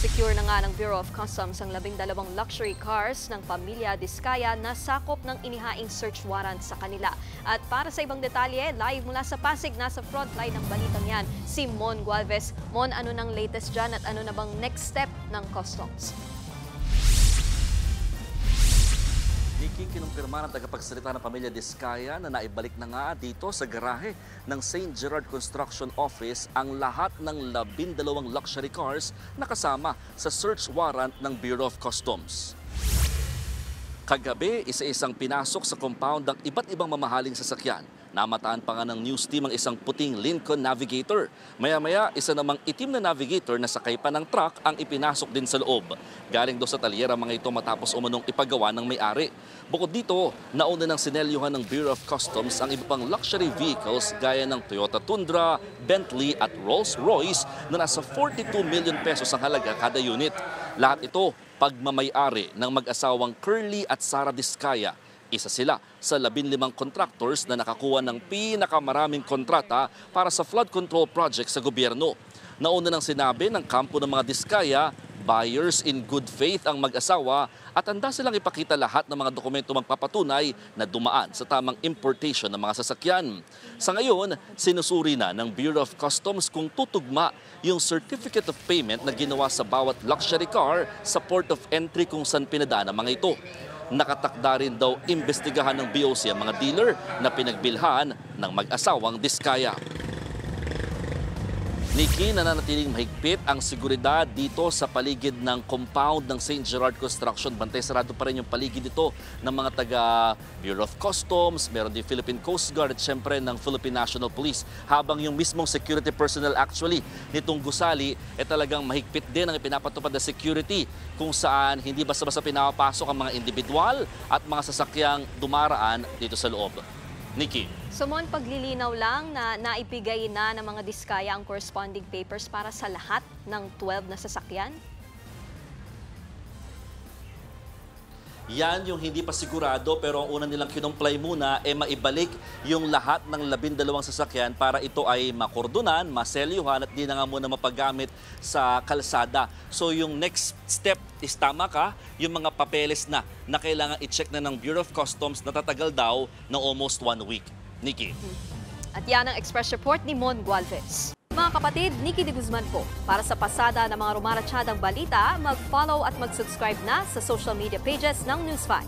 Na-secure na nga ng Bureau of Customs ang 12 luxury cars ng pamilya Diskaya na sakop ng inihaing search warrant sa kanila. At para sa ibang detalye, live mula sa Pasig, nasa frontline ng balitang yan, si Mon Gualvez. Mon, ano nang latest dyan at ano na bang next step ng Customs? Nikki, kinumpirma ng tagapagsalita ng pamilya Diskaya na naibalik na nga dito sa garahe ng St. Gerard Construction Office ang lahat ng 12 luxury cars na kasama sa search warrant ng Bureau of Customs. Kagabi, isa-isang pinasok sa compound ng iba't ibang mamahaling sasakyan. Namataan pa nga ng news team ang isang puting Lincoln Navigator. Maya-maya, isa namang itim na Navigator na sakay pa ng truck ang ipinasok din sa loob. Galing do sa talyer ang mga ito matapos umanong ipagawa ng may-ari. Bukod dito, nauna ng sinelyuhan ng Bureau of Customs ang iba pang luxury vehicles gaya ng Toyota Tundra, Bentley at Rolls-Royce na nasa 42 million pesos ang halaga kada unit. Lahat ito pagmamay-ari ng mag-asawang Curly at Sara Diskaya. Isa sila sa 15 contractors na nakakuha ng pinakamaraming kontrata para sa flood control project sa gobyerno. Nauna nang sinabi ng kampo ng mga Diskaya, buyers in good faith ang mag-asawa at handa silang ipakita lahat ng mga dokumento magpapatunay na dumaan sa tamang importation ng mga sasakyan. Sa ngayon, sinusuri na ng Bureau of Customs kung tutugma yung certificate of payment na ginawa sa bawat luxury car sa port of entry kung saan pinadaan ang mga ito. Nakatakda rin daw imbestigahan ng BOC ang mga dealer na pinagbilhan ng mag-asawang Diskaya. Nikki, nananatiling mahigpit ang seguridad dito sa paligid ng compound ng St. Gerard Construction. Bantay sarado pa rin yung paligid dito ng mga taga Bureau of Customs, meron din Philippine Coast Guard at syempre ng Philippine National Police. Habang yung mismong security personnel actually nitong gusali, talagang mahigpit din ang ipinapatupad na security kung saan hindi basta-basta pinapasok ang mga individual at mga sasakyang dumaraan dito sa loob. Nikki. So Mon, paglilinaw lang na naibigay na ng mga Diskaya ang corresponding papers para sa lahat ng 12 na sasakyan? Yan yung hindi pa sigurado pero ang una nilang kinumply muna maibalik yung lahat ng 12 sasakyan para ito ay makordonan, maselyuhan at di na nga muna mapagamit sa kalsada. So yung next step is tama ka, yung mga papeles na kailangan i-check na ng Bureau of Customs na tatagal daw ng almost 1 week. Nikki. At yan ang Express Report ni Mon Gualvez. Mga kapatid, Nikki de Guzman po. Para sa pasada ng mga rumaratsyadang balita, mag-follow at mag-subscribe na sa social media pages ng News 5.